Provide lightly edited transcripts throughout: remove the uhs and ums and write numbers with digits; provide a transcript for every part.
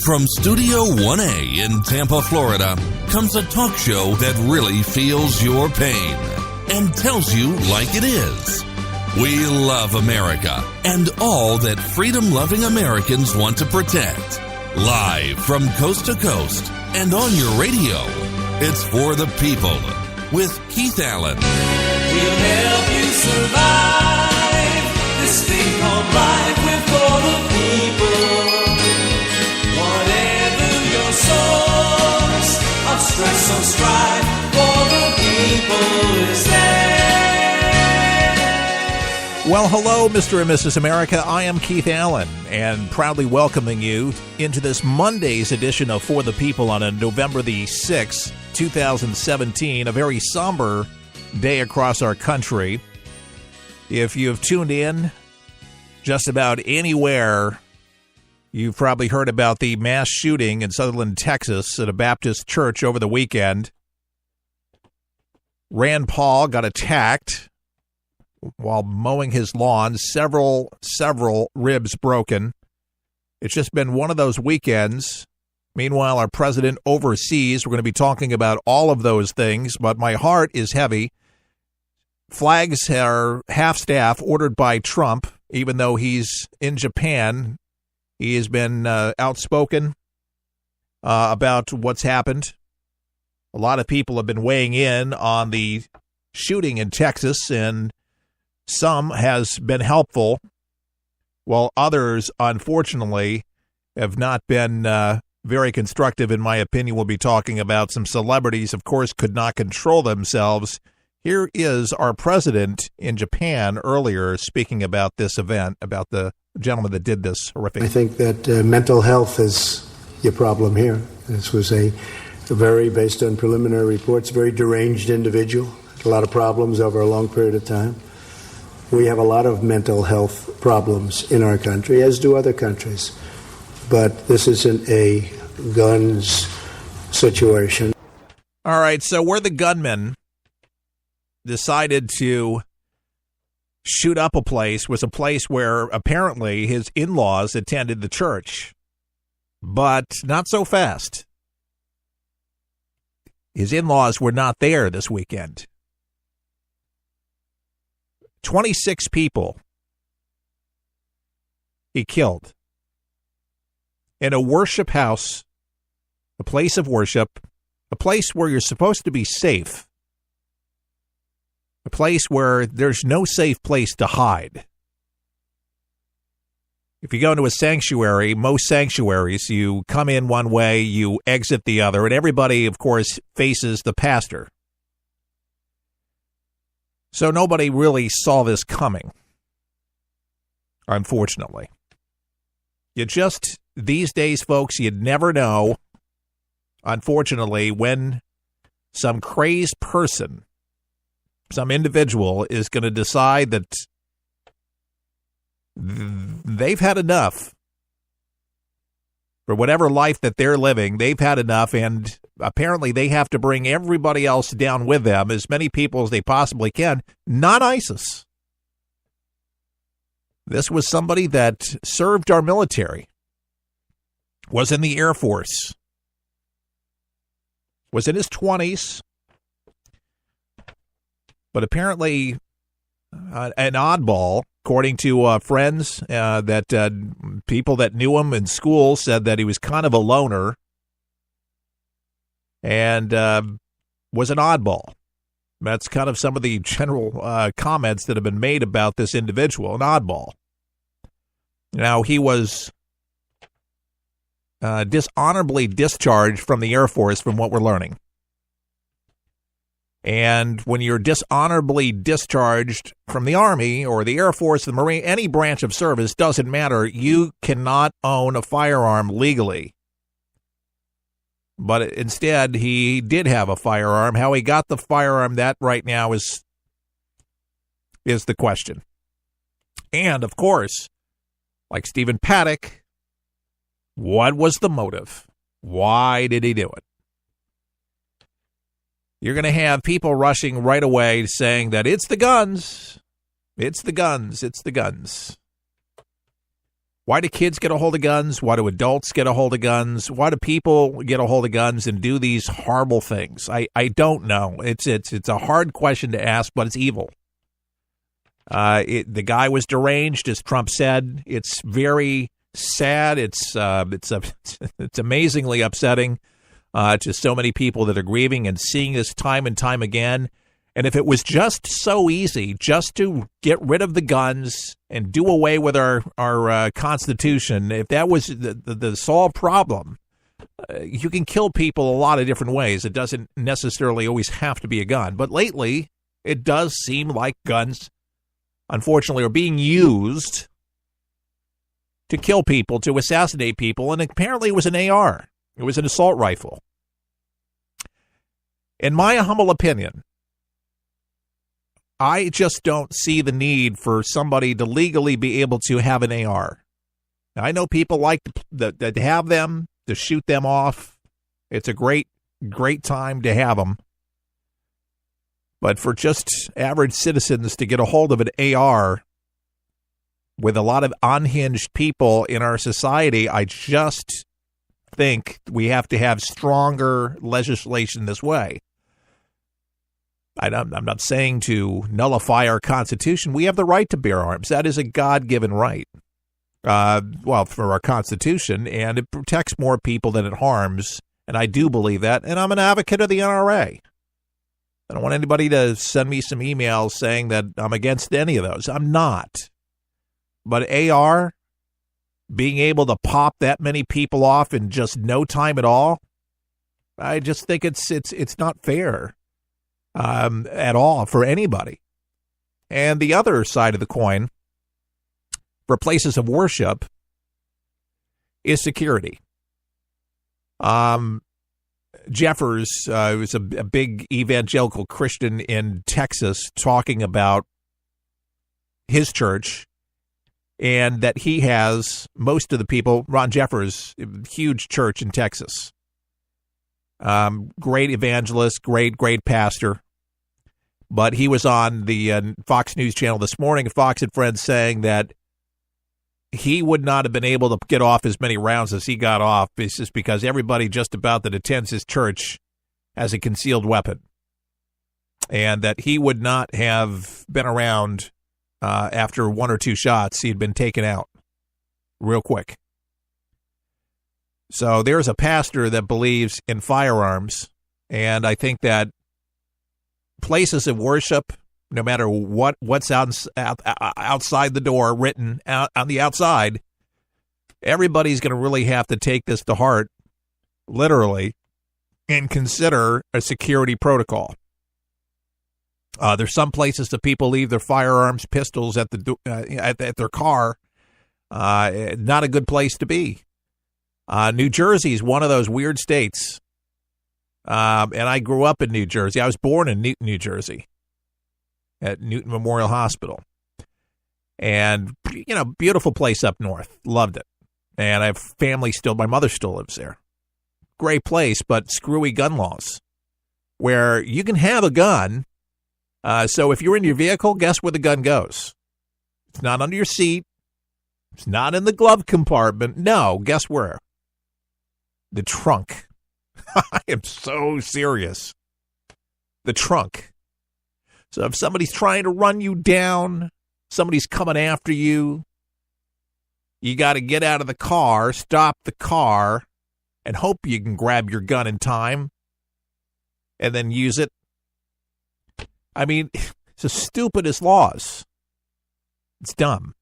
From Studio 1A in Tampa, Florida, comes a talk show that really feels your pain and tells you like it is. We love America and all that freedom-loving Americans want to protect. Live from coast to coast and on your radio, it's For the People with Keith Allen. We'll help you survive this thing called life. We're for the people. Whatever your source of stress or strife, for the people is there. Well, hello, Mr. and Mrs. America. I am Keith Allen, and proudly welcoming you into this Monday's edition of For the People on November the 6th, 2017, a very somber day across our country. If you have tuned in just about anywhere, you've probably heard about the mass shooting in Sutherland, Texas at a Baptist church over the weekend. Rand Paul got attacked while mowing his lawn, several ribs broken. It's just been one of those weekends. Meanwhile, our president overseas. We're going to be talking about all of those things, but my heart is heavy. Flags are half-staff ordered by Trump, even though he's in Japan. He has been outspoken about what's happened. A lot of people have been weighing in on the shooting in Texas, and some has been helpful, while others, unfortunately, have not been very constructive, in my opinion. We'll be talking about some celebrities, of course, could not control themselves. Here is our president in Japan earlier speaking about this event, about the gentleman that did this horrific. I think that mental health is your problem here. This was a very, based on preliminary reports, very deranged individual. A lot of problems over a long period of time. We have a lot of mental health problems in our country, as do other countries. But this isn't a guns situation. All right, so where the gunmen decided to shoot up a place was a place where apparently his in-laws attended the church. But not so fast. His in-laws were not there this weekend. 26 people he killed in a worship house, a place of worship, a place where you're supposed to be safe, a place where there's no safe place to hide. If you go into a sanctuary, most sanctuaries, you come in one way, you exit the other, and everybody, of course, faces the pastor. So nobody really saw this coming, unfortunately. These days, folks, you'd never know, unfortunately, when some crazed person, some individual is going to decide that they've had enough. For whatever life that they're living, they've had enough, and apparently they have to bring everybody else down with them, as many people as they possibly can, not ISIS. This was somebody that served our military, was in the Air Force, was in his 20s, but apparently an oddball. According to friends, people that knew him in school said that he was kind of a loner and was an oddball. That's kind of some of the general comments that have been made about this individual, an oddball. Now, he was dishonorably discharged from the Air Force, from what we're learning. And when you're dishonorably discharged from the Army or the Air Force, the Marine, any branch of service, doesn't matter. You cannot own a firearm legally. But instead, he did have a firearm. How he got the firearm, that right now is the question. And, of course, like Stephen Paddock, what was the motive? Why did he do it? You're going to have people rushing right away saying that it's the guns. It's the guns. It's the guns. Why do kids get a hold of guns? Why do adults get a hold of guns? Why do people get a hold of guns and do these horrible things? I don't know. It's a hard question to ask, but it's evil. The guy was deranged, as Trump said. It's very sad. It's amazingly upsetting to so many people that are grieving and seeing this time and time again. And if it was just so easy just to get rid of the guns and do away with our Constitution, if that was the solved problem, you can kill people a lot of different ways. It doesn't necessarily always have to be a gun. But lately, it does seem like guns, unfortunately, are being used to kill people, to assassinate people, and apparently it was an AR. It was an assault rifle. In my humble opinion, I just don't see the need for somebody to legally be able to have an AR. Now, I know people like to have them, to shoot them off. It's a great time to have them. But for just average citizens to get a hold of an AR with a lot of unhinged people in our society, I just think we have to have stronger legislation this way. I'm not saying to nullify our Constitution. We have the right to bear arms. That is a God-given right. For our Constitution, and it protects more people than it harms, and I do believe that, and I'm an advocate of the NRA. I don't want anybody to send me some emails saying that I'm against any of those. I'm not. But AR, being able to pop that many people off in just no time at all, I just think it's not fair at all for anybody. And the other side of the coin, for places of worship, is security. Jeffers was a big evangelical Christian in Texas talking about his church, and that he has most of the people. Ron Jeffers, huge church in Texas, great evangelist, great pastor. But he was on the Fox News channel this morning, Fox and Friends, saying that he would not have been able to get off as many rounds as he got off. It's just because everybody just about that attends his church has a concealed weapon. And that he would not have been around after one or two shots. He had been taken out real quick. So there's a pastor that believes in firearms, and I think that places of worship, no matter what's outside the door, written out on the outside, everybody's going to really have to take this to heart, literally, and consider a security protocol. There's some places that people leave their firearms, pistols at their car. Not a good place to be. New Jersey is one of those weird states. And I grew up in New Jersey. I was born in Newton, New Jersey, at Newton Memorial Hospital. And, beautiful place up north. Loved it. And I have family still. My mother still lives there. Great place, but screwy gun laws where you can have a gun. So if you're in your vehicle, guess where the gun goes? It's not under your seat. It's not in the glove compartment. No, guess where? The trunk. I am so serious. The trunk. So if somebody's trying to run you down, somebody's coming after you, you got to get out of the car, stop the car, and hope you can grab your gun in time and then use it. I mean, it's the stupidest laws. It's dumb.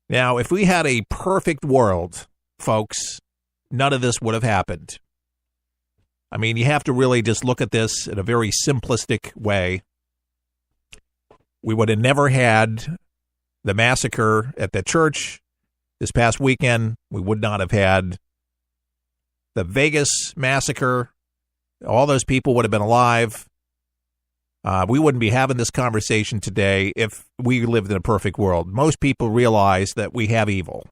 Now, if we had a perfect world, folks, none of this would have happened. I mean, you have to really just look at this in a very simplistic way. We would have never had the massacre at the church this past weekend. We would not have had the Vegas massacre. All those people would have been alive. We wouldn't be having this conversation today if we lived in a perfect world. Most people realize that we have evil.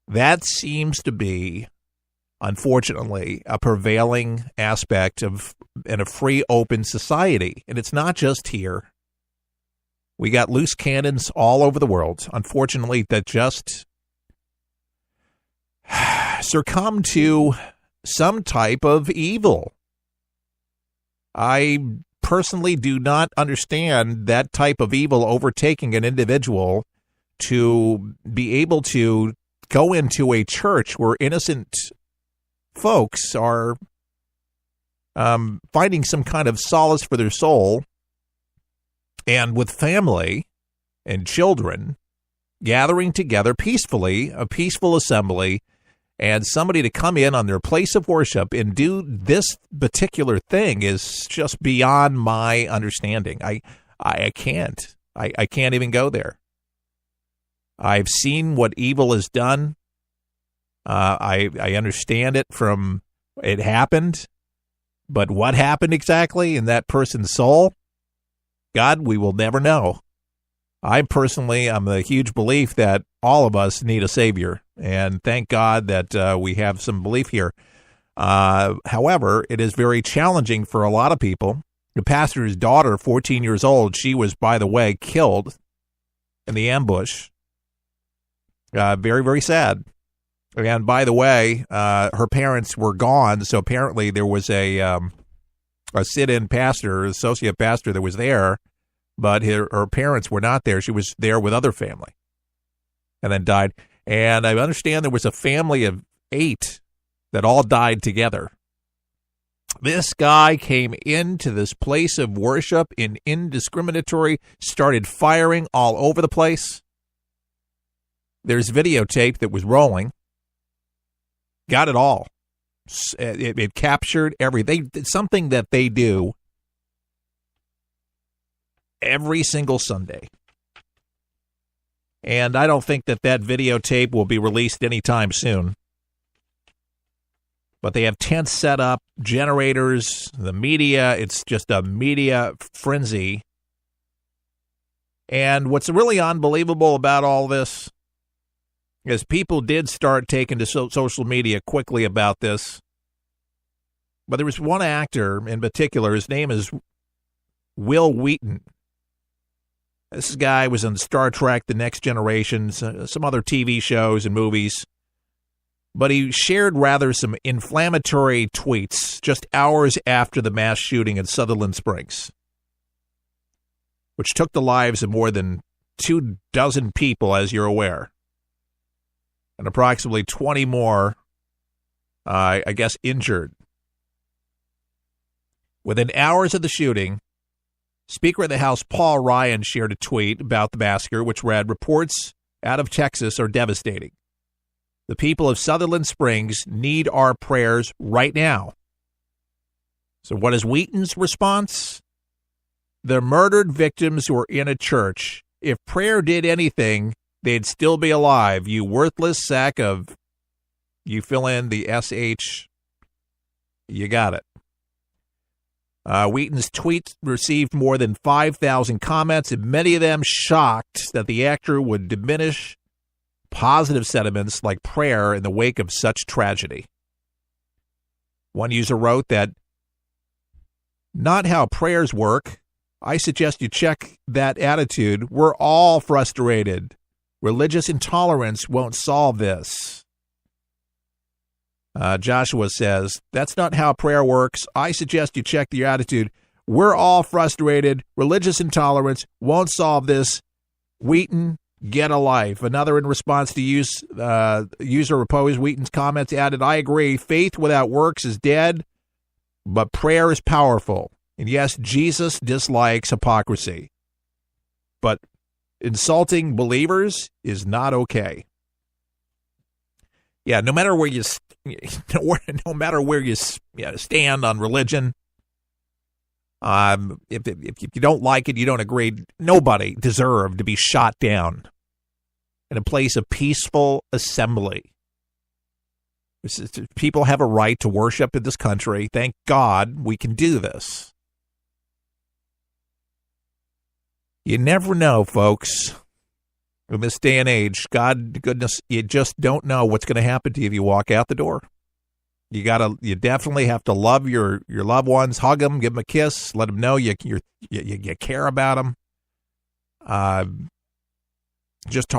That seems to be, unfortunately, a prevailing aspect in a free, open society. And it's not just here. We got loose cannons all over the world, unfortunately, that just succumb to some type of evil. I personally do not understand that type of evil overtaking an individual to be able to go into a church where innocent folks are finding some kind of solace for their soul, and with family and children gathering together peacefully, a peaceful assembly, and somebody to come in on their place of worship and do this particular thing is just beyond my understanding. I can't. I can't even go there. I've seen what evil is done. I understand it from it happened, but what happened exactly in that person's soul, God, we will never know. I'm a huge belief that all of us need a Savior, and thank God that we have some belief here. However, it is very challenging for a lot of people. The pastor's daughter, 14 years old, she was, by the way, killed in the ambush. Very, very sad. And by the way, her parents were gone, so apparently there was a sit-in pastor, associate pastor that was there, but her parents were not there. She was there with other family and then died. And I understand there was a family of 8 that all died together. This guy came into this place of worship in indiscriminatory, started firing all over the place. There's videotape that was rolling. Got it all. It captured everything. Something that they do every single Sunday. And I don't think that videotape will be released anytime soon. But they have tents set up, generators, the media. It's just a media frenzy. And what's really unbelievable about all this is people did start taking to social media quickly about this. But there was one actor in particular. His name is Will Wheaton. This guy was on Star Trek, The Next Generation, some other TV shows and movies. But he shared rather some inflammatory tweets just hours after the mass shooting in Sutherland Springs, which took the lives of more than 24 people, as you're aware, and approximately 20 more, I guess, injured. Within hours of the shooting, Speaker of the House Paul Ryan shared a tweet about the massacre, which read, "Reports out of Texas are devastating. The people of Sutherland Springs need our prayers right now." So what is Wheaton's response? The murdered victims were in a church. If prayer did anything, they'd still be alive. You worthless sack of, you fill in the SH, you got it. Wheaton's tweet received more than 5,000 comments, and many of them shocked that the actor would diminish positive sentiments like prayer in the wake of such tragedy. One user wrote that, "Not how prayers work. I suggest you check that attitude. We're all frustrated. Religious intolerance won't solve this." Joshua says, "That's not how prayer works. I suggest you check your attitude. We're all frustrated. Religious intolerance won't solve this. Wheaton, get a life." Another in response to user opposed Wheaton's comments added, "I agree. Faith without works is dead, but prayer is powerful. And yes, Jesus dislikes hypocrisy. But insulting believers is not okay." Yeah, no matter where you stand on religion, if you don't like it, you don't agree, nobody deserved to be shot down in a place of peaceful assembly. People have a right to worship in this country. Thank God we can do this. You never know, folks. In this day and age, goodness, you just don't know what's going to happen to you if you walk out the door. You definitely have to love your loved ones, hug them, give them a kiss, let them know you care about them. just